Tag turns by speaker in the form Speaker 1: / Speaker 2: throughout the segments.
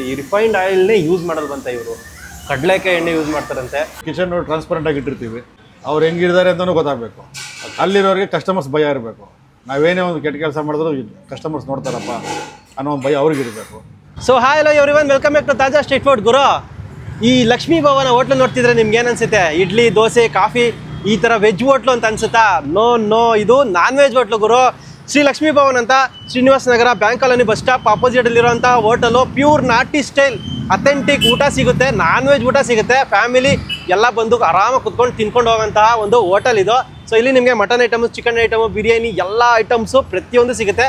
Speaker 1: ಈ refined ಆಯಿಲ್ನೇ use ಮಾಡಲ್ ಬಂತ ಇವರು ಕಡಲೆಕಾಯಿ ಎಣ್ಣೆ ಯೂಸ್ ಮಾಡ್ತಾರಂತೆ.
Speaker 2: ಕಿಚನ್ ಟ್ರಾನ್ಸ್ಪರೆಂಟ್ ಆಗಿ ಇಟ್ಟಿರ್ತೀವಿ, ಅವ್ರು ಹೆಂಗಿದ್ದಾರೆ ಅಂತಲೂ ಗೊತ್ತಾಗಬೇಕು. ಅಲ್ಲಿರೋರಿಗೆ ಕಸ್ಟಮರ್ಸ್ ಭಯ ಇರಬೇಕು. ನಾವೇನೇ ಒಂದು ಕೆಟ್ಟ ಕೆಲಸ ಮಾಡಿದ್ರು ಕಸ್ಟಮರ್ಸ್ ನೋಡ್ತಾರಪ್ಪ ಅನ್ನೋ ಒಂದು ಭಯ ಅವ್ರಿಗೆ ಇರಬೇಕು.
Speaker 1: So hi hello everyone, welcome back to Taaza street food. ಗುರು, ಈ ಲಕ್ಷ್ಮೀ ಭವನ ಹೋಟ್ಲು ನೋಡ್ತಿದ್ರೆ ನಿಮ್ಗೆ ಏನು ಅನ್ಸುತ್ತೆ? ಇಡ್ಲಿ, ದೋಸೆ, ಕಾಫಿ ಈ ಥರ ವೆಜ್ ಹೋಟ್ಲು ಅಂತ ಅನ್ಸುತ್ತಾ? ನೋ, ಇದು ನಾನ್ ವೆಜ್ ಹೋಟ್ಲು ಗುರು. ಶ್ರೀ ಲಕ್ಷ್ಮೀ ಭವನ್ ಅಂತ Srinivasa Nagar bank colony bus stop ಅಪೋಸಿಟಲ್ಲಿರೋಂಥ ಹೋಟೆಲು. ಪ್ಯೂರ್ ನಾಟಿ ಸ್ಟೈಲ್ ಅಥೆಂಟಿಕ್ ಊಟ ಸಿಗುತ್ತೆ, ನಾನ್ ವೆಜ್ ಊಟ ಸಿಗುತ್ತೆ. ಫ್ಯಾಮಿಲಿ ಎಲ್ಲ ಬಂದು ಆರಾಮಾಗಿ ಕುತ್ಕೊಂಡು ತಿನ್ಕೊಂಡು ಹೋಗೋಂತಹ ಒಂದು ಹೋಟೆಲ್ ಇದು. ಸೊ ಇಲ್ಲಿ ನಿಮಗೆ mutton items, chicken item, biryani ಎಲ್ಲ ಐಟಮ್ಸು ಪ್ರತಿಯೊಂದು ಸಿಗುತ್ತೆ.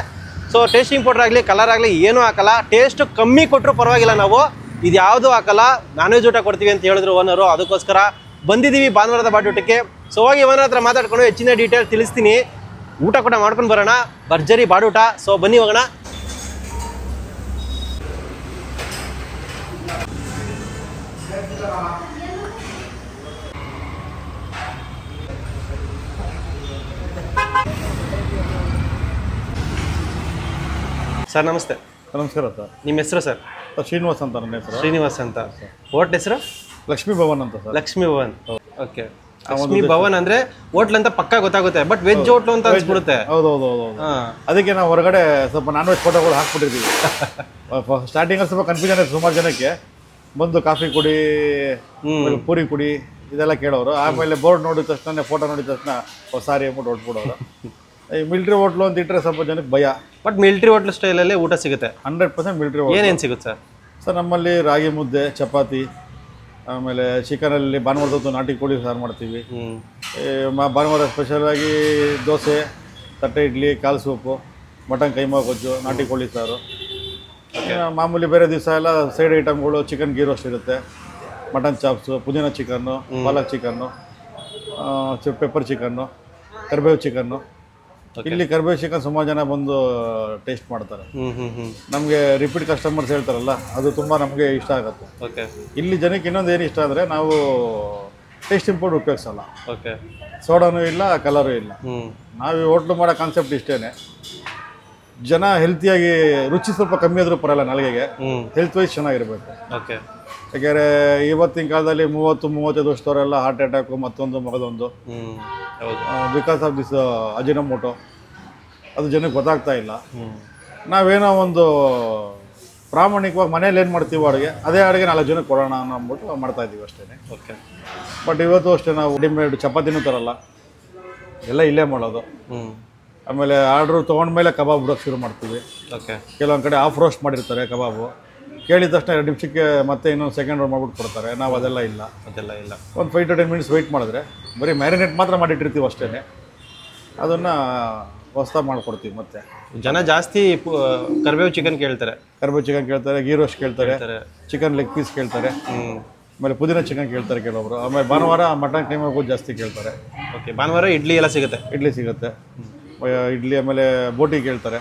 Speaker 1: ಸೊ ಟೇಸ್ಟಿಂಗ್ ಪೌಡರ್ ಆಗಲಿ, ಕಲರ್ ಆಗಲಿ ಏನೂ ಹಾಕಲ್ಲ. ಟೇಸ್ಟ್ ಕಮ್ಮಿ ಕೊಟ್ಟರು ಪರವಾಗಿಲ್ಲ, ನಾವು ಇದು ಯಾವುದೂ ಹಾಕಲ್ಲ. ನಾನ್ ವೆಜ್ ಊಟ ಕೊಡ್ತೀವಿ ಅಂತ ಹೇಳಿದ್ರು ಓನರು. ಅದಕ್ಕೋಸ್ಕರ ಬಂದಿದ್ದೀವಿ ಭಾನುವಾರದ ಬಾಡೂಟಕ್ಕೆ. ಸೊ ಹೋಗಿ ಓನರ್ ಹತ್ರ ಮಾತಾಡ್ಕೊಂಡು ಹೆಚ್ಚಿನ ಡೀಟೇಲ್ ತಿಳಿಸ್ತೀನಿ. ಊಟ ಕೂಡ ಮಾಡ್ಕೊಂಡು ಬರೋಣ, ಭರ್ಜರಿ ಬಾಡೂಟ. ಸೊ ಬನ್ನಿ ಹೋಗೋಣ. ಸರ್ ನಮಸ್ತೆ.
Speaker 2: ನಮಸ್ಕಾರ ಸರ್.
Speaker 1: ನಿಮ್ಮ ಹೆಸರು ಸರ್?
Speaker 2: ಶ್ರೀನಿವಾಸ್ ಅಂತ ನನ್ನ ಹೆಸರು.
Speaker 1: ಶ್ರೀನಿವಾಸ್ ಅಂತ. ಹೋಟ್ಲ್ ಹೆಸರು
Speaker 2: ಲಕ್ಷ್ಮೀ ಭವನ್ ಅಂತ ಸರ್.
Speaker 1: ಲಕ್ಷ್ಮೀ ಭವನ್, ಓಕೆ. ಲಕ್ಷ್ಮೀ ಭವನ್ ಅಂದ್ರೆ ಹೋಟ್ಲ್ ಅಂತ ಪಕ್ಕ ಗೊತ್ತಾಗುತ್ತೆ, ಬಟ್ ವೆಜ್ ಹೋಟ್ಲು ಅಂತ ಅನ್ಸ್ಬಿಡುತ್ತೆ.
Speaker 2: ಹೌದು. ಅದಕ್ಕೆ ನಾವು ಹೊರಗಡೆ ಸ್ವಲ್ಪ ನಾನ್ ವೆಜ್ ಫೋಟೋಗಳು ಹಾಕ್ಬಿಟ್ಟಿರ್ತೀವಿ. ಸ್ಟಾರ್ಟಿಂಗಲ್ಲಿ ಸ್ವಲ್ಪ ಕನ್ಫ್ಯೂಷನ್ ಆಯ್ತು ಸುಮಾರು ಜನಕ್ಕೆ. ಬಂದು ಕಾಫಿ ಕುಡಿ, ಪೂರಿ ಕುಡಿ ಇದೆಲ್ಲ ಕೇಳೋರು. ಆಮೇಲೆ ಬೋರ್ಡ್ ನೋಡಿದ ತಕ್ಷಣ, ಫೋಟೋ ನೋಡಿದ ತಕ್ಷಣ ಸಾರಿ ಅಂದ್ಬಿಟ್ಟು ಹೊಟ್ಬಿಡೋರು. ಈ ಮಿಲ್ಟ್ರಿ ಹೋಟ್ಲು ಅಂತ ಇಟ್ಟರೆ ಸ್ವಲ್ಪ ಜನಕ್ಕೆ ಭಯ.
Speaker 1: ಬಟ್ ಮಿಲ್ಟ್ರಿ ಹೋಟ್ಲ್ ಸ್ಟೈಲಲ್ಲಿ ಊಟ ಸಿಗುತ್ತೆ
Speaker 2: 100% ಮಿಲ್ಟ್ರಿ ಹೋಟ್ಲು.
Speaker 1: ಏನೇನು ಸಿಗುತ್ತೆ ಸರ್?
Speaker 2: ಸರ್ ನಮ್ಮಲ್ಲಿ ರಾಗಿ ಮುದ್ದೆ, ಚಪಾತಿ, ಆಮೇಲೆ ಚಿಕನಲ್ಲಿ ಭಾನುವಾರದ್ದು ನಾಟಿ ಕೋಳಿ ಸಾರು ಮಾಡ್ತೀವಿ. ಭಾನುವಾರ ಸ್ಪೆಷಲಾಗಿ ದೋಸೆ, ತಟ್ಟೆ ಇಡ್ಲಿ, ಕಾಲು ಸೂಪು, ಮಟನ್ ಕೈಮಾ ಗೊಜ್ಜು, ನಾಟಿ ಕೋಳಿ ಸಾರು. ಮಾಮೂಲಿ ಬೇರೆ ದಿವಸ ಎಲ್ಲ ಸೈಡ್ ಐಟಮ್ಗಳು ಚಿಕನ್ ಗೀ ರೋಸ್ಟ್ ಇರುತ್ತೆ, ಮಟನ್ ಚಾಪ್ಸು, ಪುದೀನ ಚಿಕನ್ನು, ಪಾಲಕ್ ಚಿಕನ್ನು, ಪೆಪ್ಪರ್ ಚಿಕನ್ನು, ಕರಿಬೇವು ಚಿಕನ್ನು. ಇಲ್ಲಿ ಕರಿಬೇವು ಚಿಕನ್ ಸುಮಾರು ಜನ ಬಂದು ಟೇಸ್ಟ್ ಮಾಡ್ತಾರೆ. ನಮಗೆ ರಿಪೀಟ್ ಕಸ್ಟಮರ್ಸ್ ಹೇಳ್ತಾರಲ್ಲ, ಅದು ತುಂಬ ನಮಗೆ ಇಷ್ಟ ಆಗುತ್ತೆ. ಇಲ್ಲಿ ಜನಕ್ಕೆ ಇನ್ನೊಂದು ಏನು ಇಷ್ಟ ಅಂದರೆ, ನಾವು ಟೇಸ್ಟಿಂಗ್ ಪೌಡರ್ ಉಪಯೋಗಿಸಲ್ಲ. ಸೋಡಾನೂ ಇಲ್ಲ, ಕಲರು ಇಲ್ಲ. ನಾವು ಈ ಹೋಟ್ಲು ಮಾಡೋ ಕಾನ್ಸೆಪ್ಟ್ ಇಷ್ಟೇ. ಜನ ಹೆಲ್ತಿಯಾಗಿ, ರುಚಿ ಸ್ವಲ್ಪ ಕಮ್ಮಿ ಆದರೂ ಪರಲ್ಲ, ನಾಲಿಗೆಗೆ ಹೆಲ್ತ್ ವೈಸ್ ಚೆನ್ನಾಗಿರ್ಬೇಕು. ಯಾಕೆಂದರೆ ಇವತ್ತಿನ ಕಾಲದಲ್ಲಿ 30-35 ವರ್ಷದವರೆಲ್ಲ ಹಾರ್ಟ್ ಅಟ್ಯಾಕು, ಮತ್ತೊಂದು ಮಗದೊಂದು, ಬಿಕಾಸ್ ಆಫ್ ದಿಸ್ ಅಜಿನೋಮೋಟೋ. ಅದು ಜನಕ್ಕೆ ಗೊತ್ತಾಗ್ತಾ ಇಲ್ಲ. ನಾವೇನೋ ಒಂದು ಪ್ರಾಮಾಣಿಕವಾಗಿ ಮನೇಲಿ ಏನು ಮಾಡ್ತೀವಿ ಅಡುಗೆ, ಅದೇ ಅಡುಗೆ 4 ಜನಕ್ಕೆ ಕೊಡೋಣ ಅಂದ್ಬಿಟ್ಟು ಮಾಡ್ತಾಯಿದ್ದೀವಿ ಅಷ್ಟೇ. ಬಟ್ ಇವತ್ತು ಅಷ್ಟೇ ನಾವು ರೆಡಿಮೇಡ್ ಚಪಾತಿನೂ ತರಲ್ಲ, ಎಲ್ಲ ಇಲ್ಲೇ ಮಾಡೋದು. ಆಮೇಲೆ ಆರ್ಡ್ರು ತೊಗೊಂಡ್ಮೇಲೆ ಕಬಾಬ್ ಬಿಡೋಕ್ಕೆ ಶುರು ಮಾಡ್ತೀವಿ. ಕೆಲವೊಂದು ಕಡೆ ಆಫ್ ರೋಸ್ಟ್ ಮಾಡಿರ್ತಾರೆ ಕಬಾಬು, ಕೇಳಿದ ತಕ್ಷಣ 2 ನಿಮಿಷಕ್ಕೆ ಮತ್ತೆ ಇನ್ನೊಂದು ಸೆಕೆಂಡ್ ರೌಂಡ್ ಮಾಡ್ಬಿಟ್ಟು ಕೊಡ್ತಾರೆ. ನಾವು ಅದೆಲ್ಲ ಇಲ್ಲ. ಒಂದು 5 to 10 minutes ವೆಯ್ಟ್ ಮಾಡಿದ್ರೆ ಬರೀ ಮ್ಯಾರಿನೇಟ್ ಮಾತ್ರ ಮಾಡಿಟ್ಟಿರ್ತೀವಿ ಅಷ್ಟೇ. ಅದನ್ನು ಹೊಸ್ದಾಗಿ ಮಾಡಿಕೊಡ್ತೀವಿ. ಮತ್ತೆ
Speaker 1: ಜನ ಜಾಸ್ತಿ ಕರಿಬೇವು ಚಿಕನ್ ಕೇಳ್ತಾರೆ,
Speaker 2: ಗೀ ರೋಸ್ಟ್ ಕೇಳ್ತಾರೆ, ಚಿಕನ್ ಲೆಗ್ ಪೀಸ್ ಕೇಳ್ತಾರೆ, ಆಮೇಲೆ ಪುದೀನ ಚಿಕನ್ ಕೇಳ್ತಾರೆ ಕೆಲವೊಬ್ರು. ಆಮೇಲೆ ಭಾನುವಾರ ಮಟನ್ ಕೈಮಾ ಗೊಜ್ಜು ಜಾಸ್ತಿ ಕೇಳ್ತಾರೆ.
Speaker 1: ಭಾನುವಾರ ಇಡ್ಲಿ ಎಲ್ಲ ಸಿಗುತ್ತೆ.
Speaker 2: ಇಡ್ಲಿ ಆಮೇಲೆ ಬೋಟಿ ಕೇಳ್ತಾರೆ.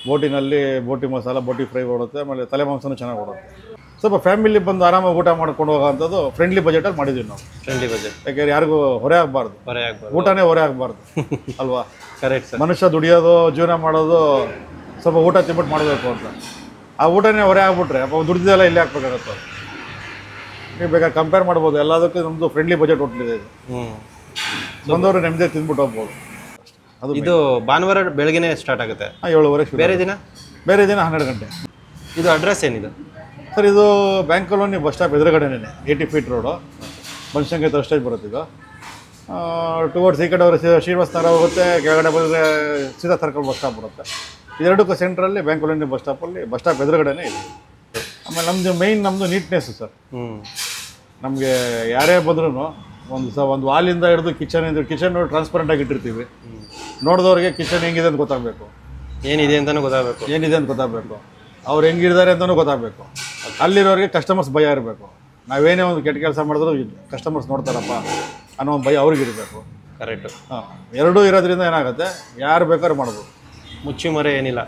Speaker 2: ಬೋಟಿನಲ್ಲಿ ಬೋಟಿ ಮಸಾಲ, ಬೋಟಿ ಫ್ರೈ ಓಡುತ್ತೆ. ಆಮೇಲೆ ತಲೆ ಮಾಂಸನೂ ಚೆನ್ನಾಗಿ ಓಡುತ್ತೆ. ಸ್ವಲ್ಪ ಫ್ಯಾಮಿಲಿ ಬಂದು ಆರಾಮಾಗಿ ಊಟ ಮಾಡ್ಕೊಂಡು ಹೋಗೋವಂಥದ್ದು ಫ್ರೆಂಡ್ಲಿ ಬಜೆಟಲ್ಲಿ ಮಾಡಿದ್ದೀವಿ ನಾವು.
Speaker 1: ಫ್ರೆಂಡ್ಲಿ ಬಜೆಟ್,
Speaker 2: ಯಾಕೆಂದ್ರೆ ಯಾರಿಗೂ ಹೊರೆ ಆಗಬಾರ್ದು, ಊಟನೇ ಹೊರೆ ಆಗಬಾರ್ದು ಅಲ್ವಾ?
Speaker 1: ಕರೆಕ್ಟ್.
Speaker 2: ಮನುಷ್ಯ ದುಡಿಯೋದು, ಜೀವನ ಮಾಡೋದು ಸ್ವಲ್ಪ ಊಟ ತಿನ್ಬಿಟ್ಟು ಮಾಡಬೇಕು ಅಂತ. ಆ ಊಟನೇ ಹೊರೆ ಆಗ್ಬಿಟ್ರೆ ಅಪ್ಪ ದುಡ್ದಿದ್ದೆಲ್ಲ ಇಲ್ಲೇ ಹಾಕ್ಬೇಕಾಗತ್ತೆ. ನೀವು ಬೇಕಾದ್ರೆ ಕಂಪೇರ್ ಮಾಡ್ಬೋದು. ಎಲ್ಲದಕ್ಕೂ ನಮ್ಮದು ಫ್ರೆಂಡ್ಲಿ ಬಜೆಟ್ ಹೋಟ್ಲಿದೆ ಇದು. ಬಂದವರು ನೆಮ್ಮದಿ ತಿಂದ್ಬಿಟ್ಟು ಹೋಗ್ಬೋದು.
Speaker 1: ಇದು ಭಾನುವಾರ ಬೆಳಗ್ಗೆನೇ ಸ್ಟಾರ್ಟ್ ಆಗುತ್ತೆ,
Speaker 2: 7:30. ಬೇರೆ ದಿನ 12 ಗಂಟೆ.
Speaker 1: ಇದು ಅಡ್ರೆಸ್ ಏನಿದೆ
Speaker 2: ಸರ್? ಇದು ಬ್ಯಾಂಕ್ ಕಾಲೋನಿ ಬಸ್ ಸ್ಟಾಪ್ ಎದುರುಗಡೆನೇ, 80 feet ರೋಡು, ಬನಶಂಕರಿ ಸ್ಟೇಜ್ ಬರುತ್ತೆ. ಇದು ಟುವರ್ಡ್ಸ್ ಈ ಕಡೆ ಅವರು ಶ್ರೀನಿವಾಸ ನಗರ ಹೋಗುತ್ತೆ, ಕೆಳಗಡೆ ಬಂದರೆ ಸೀದಾ ಸರ್ಕಲ್ ಬಸ್ ಸ್ಟಾಪ್ ಬರುತ್ತೆ. ಇದೆರಡಕ್ಕೂ ಸೆಂಟ್ರಲ್ಲಿ ಬ್ಯಾಂಕ್ ಕಾಲೋನಿ ಬಸ್ ಸ್ಟಾಪಲ್ಲಿ, ಬಸ್ ಸ್ಟಾಪ್ ಎದುರುಗಡೆನೇ ಇದೆ. ಆಮೇಲೆ ನಮ್ಮದು ನೀಟ್ನೆಸ್ ಸರ್. ನಮಗೆ ಯಾರೇ ಬಂದ್ರೂ ಒಂದು ವಾಲಿಂದ ಹಿಡಿದು ಕಿಚನ್ ಟ್ರಾನ್ಸ್ಪರೆಂಟ್ ಆಗಿ ಇಟ್ಟಿರ್ತೀವಿ. ನೋಡಿದವ್ರಿಗೆ ಕಿಚನ್ ಹೆಂಗಿದೆ ಅಂತ ಗೊತ್ತಾಗಬೇಕು,
Speaker 1: ಏನಿದೆ ಅಂತಲೂ ಗೊತ್ತಾಗಬೇಕು, ಅವ್ರು ಹೆಂಗಿದ್ದಾರೆ ಅಂತಲೂ ಗೊತ್ತಾಗಬೇಕು. ಅಲ್ಲಿರೋರಿಗೆ ಕಸ್ಟಮರ್ಸ್ ಭಯ ಇರಬೇಕು. ನಾವೇನೇ ಒಂದು ಕೆಟ್ಟ ಕೆಲಸ ಮಾಡಿದ್ರು ಕಸ್ಟಮರ್ಸ್ ನೋಡ್ತಾರಪ್ಪ ಅನ್ನೋ ಒಂದು ಭಯ ಅವ್ರಿಗೆ ಇರಬೇಕು. ಕರೆಕ್ಟು.
Speaker 2: ಎರಡೂ ಇರೋದ್ರಿಂದ ಏನಾಗುತ್ತೆ, ಯಾರು ಬೇಕಾದ್ರೂ ಮಾಡ್ಬೋದು.
Speaker 1: ಮುಚ್ಚುಮರೆ ಏನಿಲ್ಲ,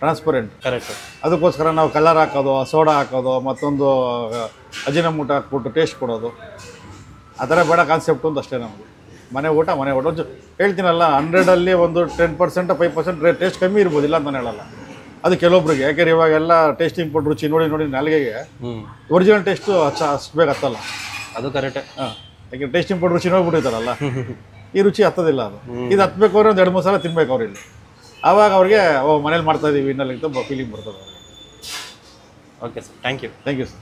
Speaker 2: ಟ್ರಾನ್ಸ್ಪರೆಂಟ್.
Speaker 1: ಕರೆಕ್ಟ್.
Speaker 2: ಅದಕ್ಕೋಸ್ಕರ ನಾವು ಕಲರ್ ಹಾಕೋದು, ಸೋಡಾ ಹಾಕೋದು, ಮತ್ತೊಂದು ಅಜಿನೋಮೋಟೋ ಹಾಕ್ಬಿಟ್ಟು ಟೇಸ್ಟ್ ಕೊಡೋದು, ಆ ಥರ ಬೇಡ ಕಾನ್ಸೆಪ್ಟು ಅಂತ ಅಷ್ಟೇ ನಮಗೆ. ಮನೆ ಊಟ ಹೇಳ್ತೀನಲ್ಲ, 100 ಅಲ್ಲಿ ಒಂದು 10% 5% ಟೇಸ್ಟ್ ಕಮ್ಮಿ ಇರ್ಬೋದು, ಇಲ್ಲ ಅಂತ ನಾನು ಹೇಳಲ್ಲ. ಅದು ಕೆಲವೊಬ್ರಿಗೆ, ಯಾಕೆಂದ್ರೆ ಇವಾಗೆಲ್ಲ ಟೇಸ್ಟಿಂಗ್ ಪೌಡರ್ ರುಚಿ ನೋಡಿ ನೋಡಿ ನಾಲಿಗೆಗೆ ಒರಿಜಿನಲ್ ಟೇಸ್ಟು ಅಷ್ಟು ಬೇಗ ಹತ್ತಲ್ಲ.
Speaker 1: ಅದು ಕರೆಕ್ಟ್.
Speaker 2: ಹಾಂ, ಯಾಕೆ ಟೇಸ್ಟಿಂಗ್ ಪೌಡರ್ ರುಚಿ ನೋಡ್ಬಿಟ್ಟಿರ್ತಾರಲ್ಲ, ಈ ರುಚಿ ಹತ್ತೋದಿಲ್ಲ. ಅದು ಇದು ಹತ್ಬೇಕು ಅಂದ್ರೆ ಒಂದು 2-3 ಸಲ ತಿನ್ಬೇಕು ಅವ್ರು ಇಲ್ಲಿ. ಆವಾಗ ಅವ್ರಿಗೆ ಮನೇಲಿ ಮಾಡ್ತಾ ಇದೀವಿ ಇನ್ನಲ್ಲಿ ಅಂತ ಫೀಲಿಂಗ್ ಬರ್ತದೆ ಅವ್ರಿಗೆ.
Speaker 1: Okay sir, thank you.
Speaker 2: Thank you sir.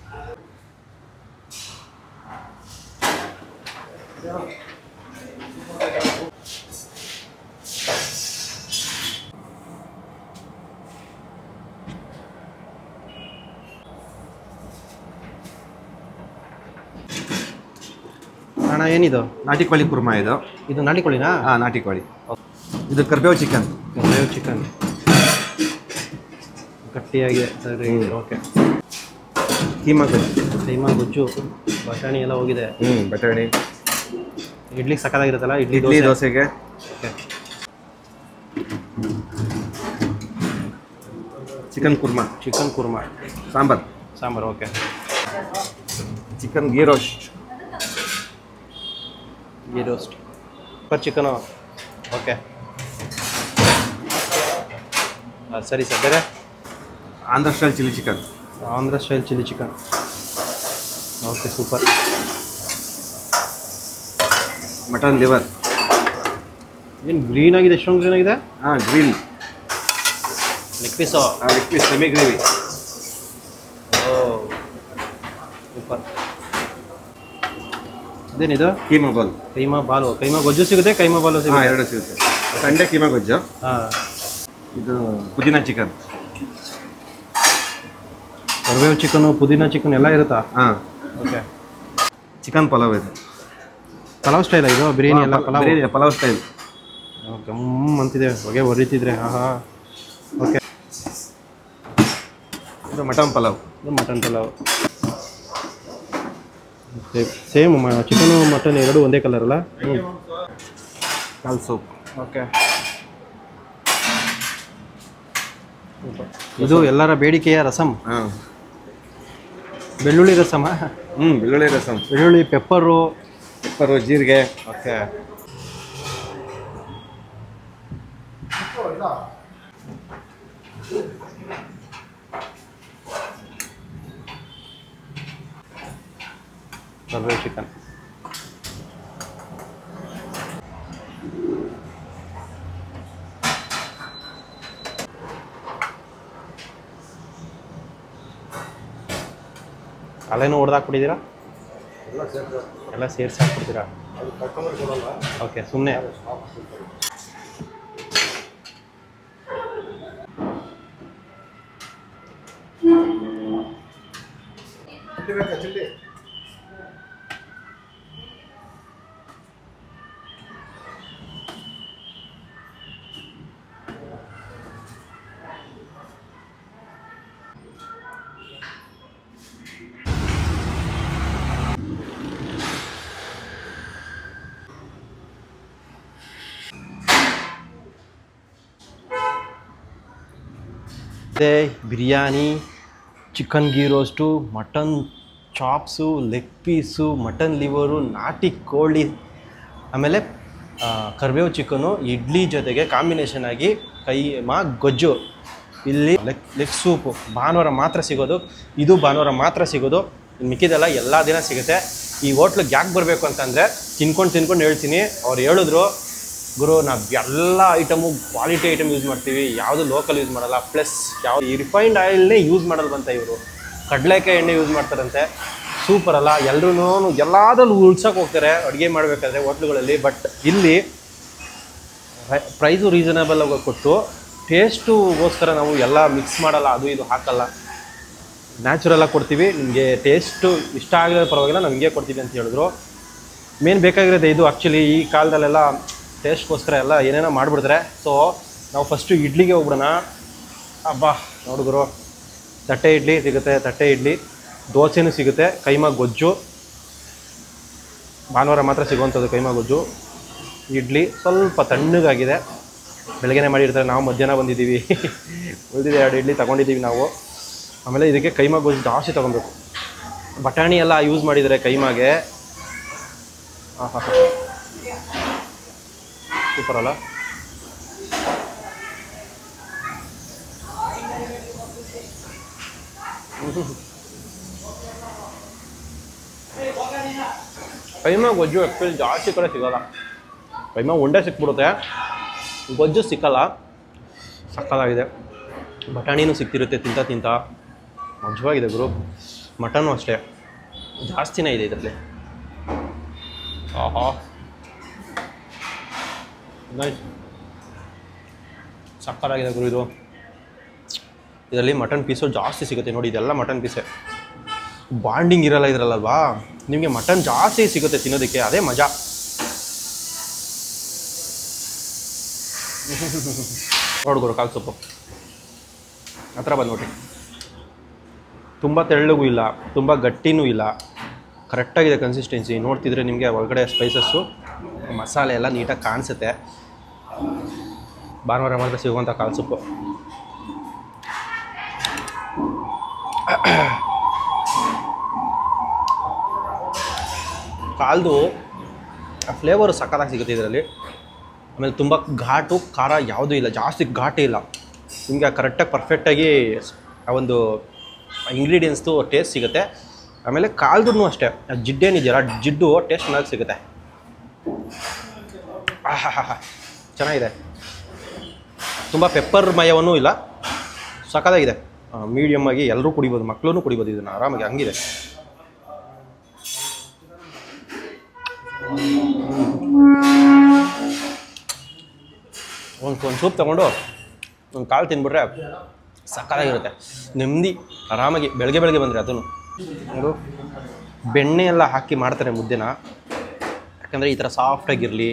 Speaker 1: ಅಣ್ಣ ಏನಿದು?
Speaker 3: ನಾಟಿ ಕೋಳಿ ಕುರ್ಮಾ ಇದು.
Speaker 1: ಇದು ನಾಟಿ ಕೋಳಿನಾ?
Speaker 3: ಹಾಂ, ನಾಟಿ ಕೋಳಿ. ಇದು ಕರ್ಬೇವು ಚಿಕನ್.
Speaker 1: ಕರ್ಬೇವು ಚಿಕನ್ ಗಟ್ಟಿಯಾಗಿದೆ. ಸರಿ, ಓಕೆ.
Speaker 3: ಕೀಮಾ ಗೊಜ್ಜು.
Speaker 1: ಕೈಮಾ ಗೊಜ್ಜು, ಬಟಾಣಿ ಎಲ್ಲ ಹೋಗಿದೆ.
Speaker 3: ಬಟಾಣಿ.
Speaker 1: ಇಡ್ಲಿಗೆ ಸಕ್ಕತ್ತಾಗಿರುತ್ತಲ್ಲ, ಇಡ್ಲಿ
Speaker 3: ದೋಸೆಗೆ.
Speaker 1: Okay.
Speaker 3: Chicken kurma.
Speaker 1: Chicken kurma, sambar. Okay.
Speaker 3: Chicken ghee roast.
Speaker 1: ಪರ್ ಚಿಕನು. ಓಕೆ, ಸರಿ ಸರ್. ಬೇರೆ?
Speaker 3: Andhra style chilli chicken.
Speaker 1: Andhra style chilli chicken. Okay, super.
Speaker 3: Mutton liver.
Speaker 1: ಏನು ಗ್ರೀನ್ ಆಗಿದೆ? ಎಷ್ಟೊಂದು ಗ್ರೀನ್ ಆಗಿದೆ?
Speaker 3: ಹಾಂ, green.
Speaker 1: Leg piece.
Speaker 3: Leg piece semi gravy.
Speaker 1: Oh, super. ಇದೇನಿದು?
Speaker 3: Keema ball.
Speaker 1: Keema ball. Keema ಗೊಜ್ಜು ಸಿಗುತ್ತೆ, ಕೈಮಾ ಬಾಲು
Speaker 3: ಹಾಂ,
Speaker 1: ಸಿಗುತ್ತೆ.
Speaker 3: ಎರಡು ಸಿಗುತ್ತೆ. ಸಂಡೆ ಕೀಮಾ ಗೊಜ್ಜು.
Speaker 1: ಹಾಂ.
Speaker 3: ಇದು ಪುದೀನಾ ಚಿಕನ್.
Speaker 1: ಕರಿಬೇವು ಚಿಕನು, ಪುದೀನಾ ಚಿಕನ್ ಎಲ್ಲ ಇರುತ್ತಾ?
Speaker 3: ಹಾಂ.
Speaker 1: ಓಕೆ.
Speaker 3: ಚಿಕನ್ ಪಲಾವ್ ಇದು.
Speaker 1: ಪಲಾವ್ ಸ್ಟೈಲ್ ಇದು? ಬಿರಿಯಾನಿ ಎಲ್ಲ
Speaker 3: ಪಲಾವ್ ಸ್ಟೈಲ್.
Speaker 1: ಓಕೆ, ಅಂತಿದೆ, ಹೊಗೆ ಹೊರಿತಿದ್ರೆ. ಹಾಂ. ಓಕೆ.
Speaker 3: ಇದು ಮಟನ್ ಪಲಾವ್.
Speaker 1: ಇದು mutton pulao. Same chicken mutton ಎರಡು ಒಂದೇ ಕಲರ್ ಅಲ್ಲ?
Speaker 3: ಕಾಲ್ ಸೂಪ್.
Speaker 1: ಓಕೆ. ಇದು ಎಲ್ಲರ ಬೇಡಿಕೆಯ ರಸಮ್.
Speaker 3: ಹಾಂ.
Speaker 1: ಬೆಳ್ಳುಳ್ಳಿ ರಸಮ.
Speaker 3: ಬೆಳ್ಳುಳ್ಳಿ ರಸಮ್.
Speaker 1: ಬೆಳ್ಳುಳ್ಳಿ, ಪೆಪ್ಪರು,
Speaker 3: ಜೀರಿಗೆ.
Speaker 1: ಓಕೆ. ಕರ್ಬೇವು ಚಿಕನ್. ಅಲ್ಲೇನೂ ಹೊಡೆದಾಕ್ಬಿಟ್ಟಿದ್ದೀರಾ? ಎಲ್ಲ ಸೇರಿಸಿ ಹಾಕ್ಬಿಡ್ತೀರಾ? ಓಕೆ, ಸುಮ್ಮನೆ. Biryani, chicken ghee roast, mutton chops, leg piece, mutton liver, ನಾಟಿ ಕೋಳಿ, ಆಮೇಲೆ ಕರಿಬೇವು ಚಿಕನು, ಇಡ್ಲಿ ಜೊತೆಗೆ ಕಾಂಬಿನೇಷನ್ ಆಗಿ ಕೈಮಾ ಗೊಜ್ಜು. ಇಲ್ಲಿ ಲೆಗ್ ಸೂಪು ಭಾನುವಾರ ಮಾತ್ರ ಸಿಗೋದು. ಇದು ಭಾನುವಾರ ಮಾತ್ರ ಸಿಗೋದು. ಮಿಕ್ಕಿದೆಲ್ಲ ಎಲ್ಲ ದಿನ ಸಿಗುತ್ತೆ. ಈ ಹೋಟ್ಲಿಗೆ ಯಾಕೆ ಬರಬೇಕು ಅಂತಂದರೆ ತಿನ್ಕೊಂಡು ಹೇಳ್ತೀನಿ. ಅವ್ರು ಹೇಳಿದ್ರು, ಗುರು ನಾವು ಎಲ್ಲ ಐಟಮು ಕ್ವಾಲಿಟಿ ಐಟಮ್ ಯೂಸ್ ಮಾಡ್ತೀವಿ, ಯಾವುದು ಲೋಕಲ್ ಯೂಸ್ ಮಾಡಲ್ಲ, ಪ್ಲಸ್ ಯಾವುದು ಈ ರಿಫೈನ್ಡ್ ಆಯಿಲ್ನೇ ಯೂಸ್ ಮಾಡಲ್ವಂತ ಇವರು. ಕಡಲೆಕಾಯಿ ಎಣ್ಣೆ ಯೂಸ್ ಮಾಡ್ತಾರಂತೆ. ಸೂಪರ್ ಅಲ್ಲ? ಎಲ್ಲರೂ ಎಲ್ಲಾದ್ರಲ್ಲೂ ಉಳ್ಸೋಕೆ ಹೋಗ್ತಾರೆ ಅಡುಗೆ ಮಾಡಬೇಕಾದ್ರೆ ಹೋಟ್ಲುಗಳಲ್ಲಿ. ಬಟ್ ಇಲ್ಲಿ ಪ್ರೈಸು ರೀಸನಬಲ್ ಆಗಿ ಕೊಟ್ಟು ಟೇಸ್ಟುಗೋಸ್ಕರ ನಾವು ಎಲ್ಲ ಮಿಕ್ಸ್ ಮಾಡಲ್ಲ, ಅದು ಇದು ಹಾಕಲ್ಲ, ನ್ಯಾಚುರಲಾಗಿ ಕೊಡ್ತೀವಿ. ನಿಮಗೆ ಟೇಸ್ಟು ಇಷ್ಟ ಆಗಿರೋ ಪರವಾಗಿಲ್ಲ, ನಾವು ಹಿಂಗೆ ಕೊಡ್ತೀವಿ ಅಂತ ಹೇಳಿದ್ರು. ಮೇನ್ ಬೇಕಾಗಿರೋದು ಇದು. ಆ್ಯಕ್ಚುಲಿ ಈ ಕಾಲದಲ್ಲೆಲ್ಲ ಟೇಸ್ಟ್ಗೋಸ್ಕರ ಎಲ್ಲ ಏನೇನೋ ಮಾಡಿಬಿಡ್ತಾರೆ. ಸೊ ನಾವು ಫಸ್ಟು ಇಡ್ಲಿಗೆ ಹೋಗ್ಬಿಡೋಣ. ಅಬ್ಬಾ ನೋಡಿದ್ರು, ತಟ್ಟೆ ಇಡ್ಲಿ ಸಿಗುತ್ತೆ, ತಟ್ಟೆ ಇಡ್ಲಿ, ದೋಸೆನೂ ಸಿಗುತ್ತೆ, ಕೈಮಾ ಗೊಜ್ಜು ಭಾನುವಾರ ಮಾತ್ರ ಸಿಗುವಂಥದ್ದು. ಕೈಮಾ ಗೊಜ್ಜು, ಇಡ್ಲಿ ಸ್ವಲ್ಪ ತಣ್ಣಗಾಗಿದೆ, ಬೆಳಗ್ಗೆನೇ ಮಾಡಿರ್ತಾರೆ. ನಾವು ಮಧ್ಯಾಹ್ನ ಬಂದಿದ್ದೀವಿ, ಉಳಿದಿದೆ 2 ಇಡ್ಲಿ ತೊಗೊಂಡಿದ್ದೀವಿ ನಾವು. ಆಮೇಲೆ ಇದಕ್ಕೆ ಕೈಮಾ ಗೊಜ್ಜು ಜಾಸ್ತಿ ತೊಗೊಬೇಕು. ಬಟಾಣಿ ಎಲ್ಲ ಯೂಸ್ ಮಾಡಿದರೆ ಕೈಮಾಗೆ. ಹಾಂ ಹಾಂ ಹಾಂ, ಸೂಪರ್ ಅಲ್ಲ? ಕೈಮಾ ಗೊಜ್ಜು ಆ್ಯಕ್ಚುಲಿ ಜಾಸ್ತಿ ಕಡೆ ಸಿಗೋಲ್ಲ. ಕೈಮಾ ಉಂಡೆ ಸಿಕ್ಬಿಡುತ್ತೆ, ಗೊಜ್ಜು ಸಿಕ್ಕಲ್ಲ. ಸಕ್ಕತ್ತಾಗಿದೆ. ಬಟಾಣಿನೂ ಸಿಕ್ತಿರುತ್ತೆ ತಿಂತ ಮಜವಾಗಿದೆ ಗುರು. ಮಟನ್ನು ಅಷ್ಟೇ ಜಾಸ್ತಿನೇ ಇದೆ ಇದರಲ್ಲಿ. ಆಹಾ ನೈಸ್, ಸಕ್ಕತ್ತಾಗಿದೆ ಗುರು ಇದು. ಇದರಲ್ಲಿ ಮಟನ್ ಪೀಸು ಜಾಸ್ತಿ ಸಿಗುತ್ತೆ ನೋಡಿ. ಇದೆಲ್ಲ ಮಟನ್ ಪೀಸೇ, ಬಾಂಡಿಂಗ್ ಇರಲ್ಲ ಇದ್ರಲ್ಲಲ್ವಾ. ನಿಮಗೆ ಮಟನ್ ಜಾಸ್ತಿ ಸಿಗುತ್ತೆ ತಿನ್ನೋದಕ್ಕೆ, ಅದೇ ಮಜಾ. ನೋಡ್ಗುರು ಕಾಲು ಸೊಪ್ಪು ಹತ್ರ ಬಂದು ನೋಡಿ. ತುಂಬ ತೆಳ್ಳಗೂ ಇಲ್ಲ, ತುಂಬ ಗಟ್ಟಿನೂ ಇಲ್ಲ, ಕರೆಕ್ಟಾಗಿದೆ ಕನ್ಸಿಸ್ಟೆನ್ಸಿ. ನೋಡ್ತಿದ್ರೆ ನಿಮಗೆ ಒಳಗಡೆ ಸ್ಪೈಸಸ್ಸು ಮಸಾಲೆ ಎಲ್ಲ ನೀಟಾಗಿ ಕಾಣಿಸುತ್ತೆ. ಭಾನುವಾರ ಮಾತ್ರ ಸಿಗುವಂಥ ಕಾಲು ಸೊಪ್ಪು. ಕಾಲ್ದು ಫ್ಲೇವರು ಸಕ್ಕತ್ತಾಗಿ ಸಿಗುತ್ತೆ ಇದರಲ್ಲಿ. ಆಮೇಲೆ ತುಂಬ ಘಾಟು ಖಾರ ಯಾವುದೂ ಇಲ್ಲ, ಜಾಸ್ತಿ ಘಾಟೇ ಇಲ್ಲ. ನಿಮಗೆ ಕರೆಕ್ಟಾಗಿ ಪರ್ಫೆಕ್ಟಾಗಿ ಆ ಒಂದು ಇಂಗ್ರೀಡಿಯೆಂಟ್ಸ್ದು ಟೇಸ್ಟ್ ಸಿಗುತ್ತೆ. ಆಮೇಲೆ ಕಾಲ್ದು ಅಷ್ಟೇ, ಜಿಡ್ಡೇನಿದೆಯಲ್ಲ ಜಿಡ್ಡು ಟೇಸ್ಟ್ ಚೆನ್ನಾಗಿ ಸಿಗುತ್ತೆ. ಆಹಾ ಚೆನ್ನಾಗಿದೆ. ತುಂಬ ಪೆಪ್ಪರ್ ಮಯವನ್ನೂ ಇಲ್ಲ, ಸಕ್ಕತ್ತಾಗಿದೆ. ಮೀಡಿಯಮ್ ಆಗಿ ಎಲ್ಲರೂ ಕುಡಿಬೋದು, ಮಕ್ಕಳೂ ಕುಡಿಬೋದು ಇದನ್ನು ಆರಾಮಾಗಿ, ಹಂಗಿದೆ. ಒಂದು ಸೂಪ್ ತೊಗೊಂಡು ಒಂದು ಕಾಲು ತಿಂದ್ಬಿಟ್ರೆ ಸಕ್ಕತ್ತಾಗಿರುತ್ತೆ. ನೆಮ್ಮದಿ ಆರಾಮಾಗಿ ಬೆಳಗ್ಗೆ ಬಂದರೆ ಅದನ್ನು ಅವರು ಬೆಣ್ಣೆ ಎಲ್ಲ ಹಾಕಿ ಮಾಡ್ತಾರೆ ಮುದ್ದೆನ. ಯಾಕಂದರೆ ಈ ಥರ ಸಾಫ್ಟಾಗಿರಲಿ,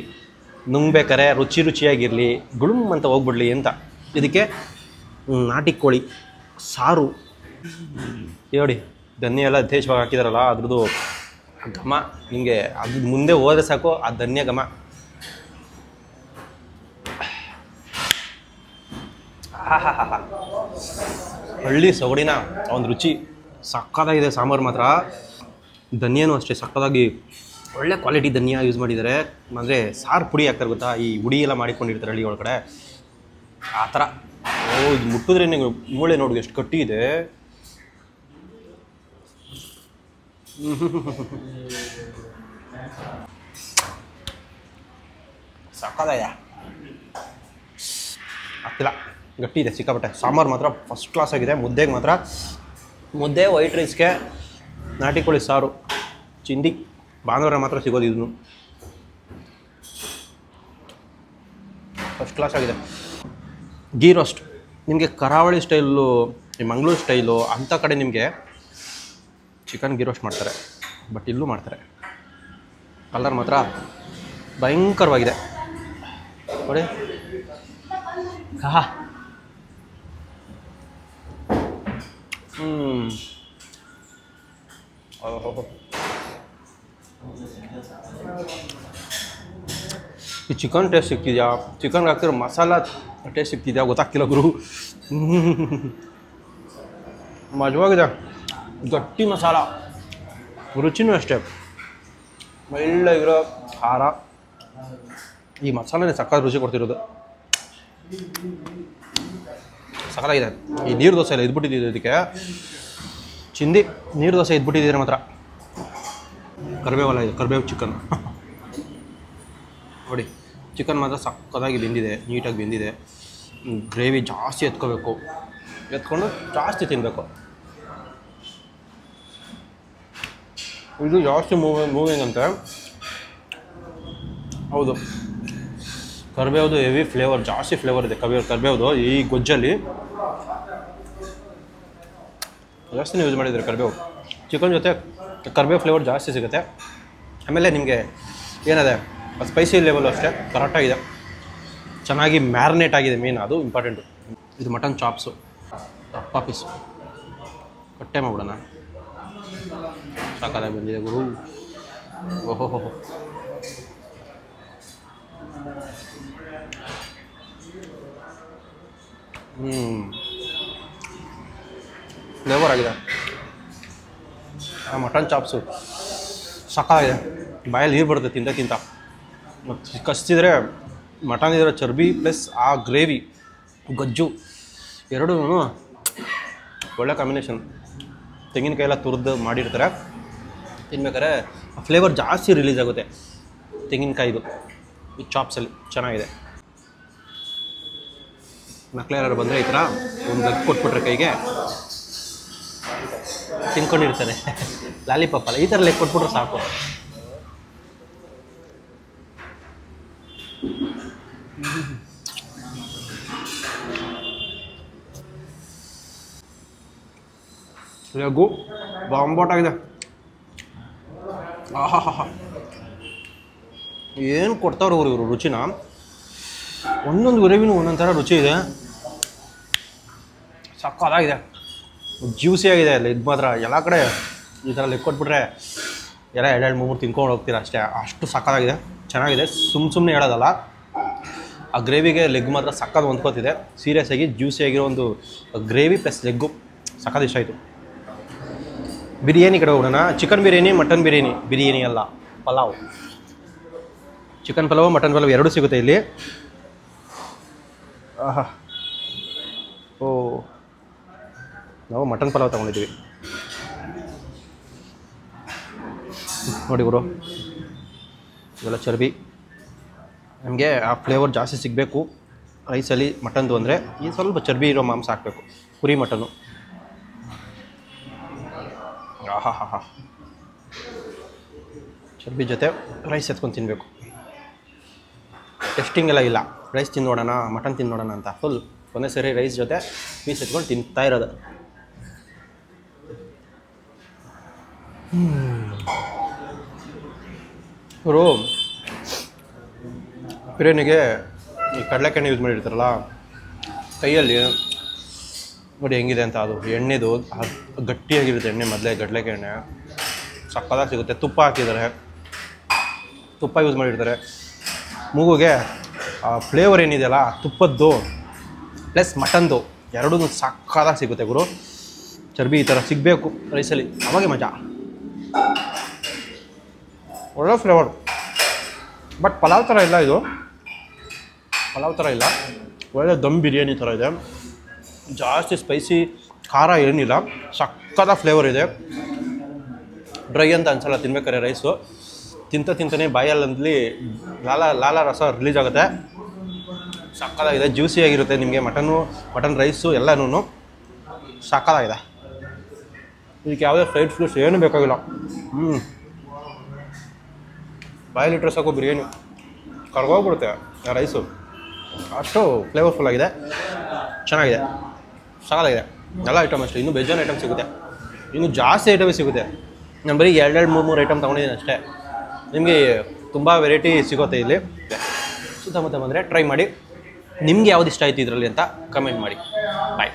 Speaker 1: ನುಂಗ್ಬೇಕಾರೆ ರುಚಿಯಾಗಿರಲಿ, ಗುಳುಮ್ ಅಂತ ಹೋಗ್ಬಿಡ್ಲಿ ಅಂತ. ಇದಕ್ಕೆ ನಾಟಿ ಕೋಳಿ ಸಾರು ನೋಡಿ, ಧನ್ಯ ಎಲ್ಲ ಯಥೇಚ್ಛವಾಗಿ ಹಾಕಿದಾರಲ್ಲ, ಅದ್ರದ್ದು ಘಮ ನಿಮಗೆ ಅದು ಮುಂದೆ ಹೋದರೆ ಸಾಕು, ಆ ಧನ್ಯ ಘಮ. ಹಾ ಹಳ್ಳಿ ಸೊಗಡಿನ ಒಂದು ರುಚಿ ಸಕ್ಕತ್ತಾಗಿದೆ. ಸಾಂಬಾರು ಮಾತ್ರ, ಧನಿಯನೂ ಅಷ್ಟೇ ಸಕ್ಕತ್ತಾಗಿ ಒಳ್ಳೆ ಕ್ವಾಲಿಟಿ ಧನಿಯಾ ಯೂಸ್ ಮಾಡಿದ್ದಾರೆ. ಅಂದರೆ ಸಾರು ಪುಡಿ ಹಾಕ್ತಾರೆ ಗೊತ್ತಾ, ಈ ಹುಡಿ ಎಲ್ಲ ಮಾಡಿಕೊಂಡಿರ್ತಾರೆ ಹಳ್ಳಿ ಒಳಗಡೆ ಆ ಥರ. ಇದು ಮುಟ್ಟಿದ್ರೆ ನೀವು ಮೂಳೆ ನೋಡಿ ಎಷ್ಟು ಗಟ್ಟಿ ಇದೆ. ಸಕ್ಕತ್ತಾಯ ಆಗ್ತಿಲ್ಲ, ಗಟ್ಟಿ ಇದೆ ಸಿಕ್ಕಾಪಟ್ಟೆ. ಸಾಂಬಾರು ಮಾತ್ರ ಫಸ್ಟ್ ಕ್ಲಾಸ್ ಆಗಿದೆ. ಮುದ್ದೆಗೆ ಮಾತ್ರ, ಮುದ್ದೆ ವೈಟ್ ರೈಸ್ಗೆ ನಾಟಿ ಕೋಳಿ ಸಾರು ಚಿಂದಿ ಭಾನುವಾರ ಮಾತ್ರ ಸಿಗೋದು. ಇದನ್ನು ಫಸ್ಟ್ ಕ್ಲಾಸ್ ಆಗಿದೆ. ಗೀ ರೋಸ್ಟ್ ನಿಮಗೆ ಕರಾವಳಿ ಸ್ಟೈಲು, ಈ ಮಂಗಳೂರು ಸ್ಟೈಲು ಅಂಥ ಕಡೆ ನಿಮಗೆ ಚಿಕನ್ ಗೀ ರೋಸ್ಟ್ ಮಾಡ್ತಾರೆ, ಬಟ್ ಇಲ್ಲೂ ಮಾಡ್ತಾರೆ. ಕಲರ್ ಮಾತ್ರ ಭಯಂಕರವಾಗಿದೆ ನೋಡಿ. ಈ ಚಿಕನ್ ಟೇಸ್ಟ್ ಸಿಗ್ತಿದ್ಯಾ, ಚಿಕನ್ಗೆ ಹಾಕ್ತಿರೋ ಮಸಾಲ ಟೇಸ್ಟ್ ಸಿಗ್ತಿದ್ಯಾ ಗೊತ್ತಾಗ್ತಿಲ್ಲ ಗುರು. ಮಜವಾಗಿದೆ, ಗಟ್ಟಿ ಮಸಾಲ, ರುಚಿನೂ ಅಷ್ಟೇ ಒಳ್ಳೆಗಿರೋ ಖಾರ. ಈ ಮಸಾಲನೇ ಸಕ್ಕತ್ತಾಗಿ ರುಚಿ ಕೊಡ್ತಿರೋದು, ಸಕ್ಕತ್ತಾಗಿದೆ. ಈ ನೀರು ದೋಸೆ ಎಲ್ಲ ಇದ್ಬಿಟ್ಟಿದ್ದೀವಿ, ಇದಕ್ಕೆ ಚಿಂದಿ ನೀರು ದೋಸೆ ಇದ್ಬಿಟ್ಟಿದ್ದೀರ ಮಾತ್ರ. ಕರಿಬೇವಲ್ಲ, ಇದು ಕರಿಬೇವು ಚಿಕನ್ ನೋಡಿ. ಚಿಕನ್ ಮಾತ್ರ ಸಕ್ಕತ್ತಾಗಿ ಬೆಂದಿದೆ, ನೀಟಾಗಿ ಬೆಂದಿದೆ. ಗ್ರೇವಿ ಜಾಸ್ತಿ ಎತ್ಕೊಂಡು ಜಾಸ್ತಿ ತಿನ್ನಬೇಕು. ಇದು ಜಾಸ್ತಿ ಮೂವಿಂಗ್ ಅಂತೆ. ಹೌದು, ಕರಿಬೇವ್ದು ಹೆವಿ ಫ್ಲೇವರ್, ಜಾಸ್ತಿ ಫ್ಲೇವರ್ ಇದೆ ಕರಿಬೇವ್ದು ಈ ಗೊಜ್ಜಲ್ಲಿ. ಜಾಸ್ತಿನೇ ಯೂಸ್ ಮಾಡಿದ್ದಾರೆ ಕರಿಬೇವು. ಚಿಕನ್ ಜೊತೆ ಕರಿಬೇವು ಫ್ಲೇವರ್ ಜಾಸ್ತಿ ಸಿಗುತ್ತೆ. ಆಮೇಲೆ ನಿಮಗೆ ಏನಿದೆ ಸ್ಪೈಸಿ ಲೆವೆಲು ಅಷ್ಟೇ ಕರೆಕ್ಟಾಗಿದೆ, ಚೆನ್ನಾಗಿ ಮ್ಯಾರಿನೇಟ್ ಆಗಿದೆ. ಮೇನ್ ಅದು ಇಂಪಾರ್ಟೆಂಟು. ಇದು ಮಟನ್ ಚಾಪ್ಸು, ದಪ್ಪ ಪೀಸು ಕಟ್ಟೆ ಮಾಡ್ಬಿಡೋಣ. ಸಾಕಾಗಿ ಬಂದಿದೆ ಗುರು. ಓಹೋ ಫ್ಲೇವರ್ ಆಗಿದೆ. ಆ ಮಟನ್ ಚಾಪ್ಸು ಸಾಕಾಗಿದೆ, ಬಾಯಲ್ಲಿ ನೀರು ಬರುತ್ತೆ ತಿಂತ. ಮತ್ತು ಕಸಿದ್ರೆ ಮಟನ್ ಇದರ ಚರ್ಬಿ ಪ್ಲಸ್ ಆ ಗ್ರೇವಿ ಗೊಜ್ಜು ಎರಡೂ ಒಳ್ಳೆ ಕಾಂಬಿನೇಷನ್. ತೆಂಗಿನಕಾಯಿ ಎಲ್ಲ ತುರಿದು ಮಾಡಿರ್ತಾರೆ. ತಿನ್ಬೇಕಾದ್ರೆ ಫ್ಲೇವರ್ ಜಾಸ್ತಿ ರಿಲೀಸ್ ಆಗುತ್ತೆ ತೆಂಗಿನಕಾಯಿದು ಈ ಚಾಪ್ಸಲ್ಲಿ. ಚೆನ್ನಾಗಿದೆ. ಮಕ್ಕಳು ಯಾರು ಬಂದರೆ ಈ ಥರ ಒಂದು ಲೆಗ್ ಕೊಟ್ಬಿಟ್ರೆ ಕೈಗೆ ತಿನ್ಕೊಂಡಿರ್ತಾರೆ. ಲಾಲಿಪಾಪ್ ಅಲ್ಲ, ಈ ಥರ ಲೆಗ್ ಕೊಟ್ಬಿಟ್ರೆ ಸಾಕು. ಲೆಗ್ಗು ಬಾಂಬೋಟಾಗಿದೆ. ಆಹಾ, ಏನು ಕೊಡ್ತಾವ್ರು ಇವರು ರುಚಿನ. ಒಂದೊಂದು ಗ್ರೇವಿನೂ ಒಂದೊಂದು ಥರ ರುಚಿ ಇದೆ. ಸಕ್ಕತ್ತಾಗಿದೆ, ಜ್ಯೂಸಿ ಆಗಿದೆ. ಅಲ್ಲಿ ಇದು ಮಾತ್ರ ಎಲ್ಲ ಕಡೆ ಈ ಥರ ಲೆಗ್ ಕೊಟ್ಬಿಟ್ರೆ ಎಲ್ಲ 2-3 ತಿನ್ಕೊಂಡು ಹೋಗ್ತೀರಾ ಅಷ್ಟೇ, ಅಷ್ಟು ಸಕ್ಕತ್ತಾಗಿದೆ. ಚೆನ್ನಾಗಿದೆ, ಸುಮ್ಮನೆ ಹೇಳೋದಲ್ಲ. ಆ ಗ್ರೇವಿಗೆ ಲೆಗ್ ಮಾತ್ರ ಸಕ್ಕತ್ ಹೊಂದ್ಕೋತಿದೆ. ಸೀರಿಯಸ್ ಆಗಿ ಜ್ಯೂಸಿ ಆಗಿರೋ ಒಂದು ಗ್ರೇವಿ ಪ್ಲಸ್ ಲೆಗ್ಗು ಸಕ್ಕತ್ ಇಷ್ಟ ಆಯಿತು. ಬಿರಿಯಾನಿ ಕಡೆ ಹೋಗೋಣ. Chicken biryani, mutton biryani. ಬಿರಿಯಾನಿ ಅಲ್ಲ, ಪಲಾವ್. ಚಿಕನ್ ಪಲಾವ್, ಮಟನ್ ಪಲಾವ್ ಎರಡೂ ಸಿಗುತ್ತೆ ಇಲ್ಲಿ. ಆಹಾ, ಓ, ನಾವು ಮಟನ್ ಪಲಾವ್ ತೊಗೊಂಡಿದ್ದೀವಿ ನೋಡಿ ಗುರು. ಇವೆಲ್ಲ ಚರ್ಬಿ. ನಮಗೆ ಆ ಫ್ಲೇವರ್ ಜಾಸ್ತಿ ಸಿಗಬೇಕು ರೈಸಲ್ಲಿ ಮಟನ್ದು ಅಂದರೆ ಈ ಸ್ವಲ್ಪ ಚರ್ಬಿ ಇರೋ ಮಾಂಸ ಹಾಕಬೇಕು. ಕುರಿ ಮಟನ್ನು. ಆಹಾ, ಚರ್ಬಿ ಜೊತೆ ರೈಸ್ ಎತ್ಕೊಂಡು ತಿನ್ನಬೇಕು. ಟೆಸ್ಟಿಂಗ್ ಎಲ್ಲ ಇಲ್ಲ, ರೈಸ್ ತಿನ್ನೋಣ ಮಟನ್ ತಿನ್ನೋಣ ಅಂತ. ಫುಲ್ ಒಂದೇ ಸರಿ ರೈಸ್ ಜೊತೆ ಪೀಸ್ ಎತ್ಕೊಂಡು ತಿಂತಾ ಇರೋದು. ಇವರು ಬಿರಿಯಾನಿಗೆ ಈ ಕಡಲೆಕಾಯಿ ಯೂಸ್ ಮಾಡಿರ್ತಾರಲ್ಲ ಕೈಯಲ್ಲಿ, ನೋಡಿ ಹೆಂಗಿದೆ ಅಂತ. ಅದು ಎಣ್ಣೆದು ಗಟ್ಟಿಯಾಗಿರುತ್ತೆ ಎಣ್ಣೆ, ಮೊದಲೇ ಕಡಲೆಕಾಯಿ ಎಣ್ಣೆ ಸಕ್ಕತ್ತಾಗಿ ಸಿಗುತ್ತೆ. ತುಪ್ಪ ಹಾಕಿದ್ದಾರೆ, ತುಪ್ಪ ಯೂಸ್ ಮಾಡಿರ್ತಾರೆ. ಮೂಗುಗೆ ಫ್ಲೇವರ್ ಏನಿದೆಯಲ್ಲ ತುಪ್ಪದ್ದು ಪ್ಲಸ್ ಮಟನ್ದು ಎರಡೂ ಸಕ್ಕತ್ತಾಗಿ ಸಿಗುತ್ತೆ ಗುರು. ಚರ್ಬಿ ಈ ಥರ ಸಿಗಬೇಕು ರೈಸಲ್ಲಿ, ಅವಾಗೆ ಮಜಾ. ಒಳ್ಳೆ ಫ್ಲೇವರ್. ಬಟ್ ಪಲಾವ್ ಥರ ಇಲ್ಲ ಇದು, ಪಲಾವ್ ಥರ ಇಲ್ಲ. ಒಳ್ಳೆ ದಮ್ ಬಿರಿಯಾನಿ ಥರ ಇದೆ. ಜಾಸ್ತಿ ಸ್ಪೈಸಿ ಖಾರ ಏನಿಲ್ಲ, ಸಕ್ಕತ್ತ ಫ್ಲೇವರ್ ಇದೆ. ಡ್ರೈ ಅಂತ ಅನ್ಸಲ್ಲ ತಿನ್ಬೇಕಾದ್ರೆ ರೈಸು. ತಿಂತಾನೆ ಬಾಯಲ್ಲಂದ್ಲಿ ಲಾಲ ರಸ ರಿಲೀಸ್ ಆಗುತ್ತೆ. ಸಕ್ಕತ್ತಾಗಿದೆ, ಜ್ಯೂಸಿಯಾಗಿರುತ್ತೆ. ನಿಮಗೆ ಮಟನ್ ರೈಸು ಎಲ್ಲನೂ ಸಕ್ಕತ್ತಾಗಿದೆ. ಇದಕ್ಕೆ ಯಾವುದೇ ಫ್ರೈಡ್ ಫ್ರೂಟ್ಸ್ ಏನೂ ಬೇಕಾಗಿಲ್ಲ. ಬಾಯಲ್ಲಿಟ್ಟರೆ ಸಾಕು ಬಿರಿಯಾನಿ ಕರ್ಗೋಗ್ಬಿಡುತ್ತೆ ಆ ರೈಸು. ಅಷ್ಟು ಫ್ಲೇವರ್ಫುಲ್ ಆಗಿದೆ, ಚೆನ್ನಾಗಿದೆ, ಸಕ್ಕತ್ತಾಗಿದೆ. ಎಲ್ಲ ಐಟಮ್ ಅಷ್ಟೇ. ಇನ್ನೂ ಬೇಜಾನ್ ಐಟಮ್ ಸಿಗುತ್ತೆ, ಇನ್ನೂ ಜಾಸ್ತಿ ಐಟಮ್ ಸಿಗುತ್ತೆ. ನಾನು ಬರೀ 2-3 ಐಟಮ್ ತೊಗೊಂಡಿದ್ದೀನಿ ಅಷ್ಟೇ. ನಿಮಗೆ ತುಂಬ ವೆರೈಟಿ ಸಿಗುತ್ತೆ ಇಲ್ಲಿ. ಸುತ್ತಮುತ್ತ ಬಂದರೆ ಟ್ರೈ ಮಾಡಿ. ನಿಮಗೆ ಯಾವ್ದು ಇಷ್ಟ ಆಯಿತು ಇದರಲ್ಲಿ ಅಂತ ಕಮೆಂಟ್ ಮಾಡಿ. ಬಾಯ್.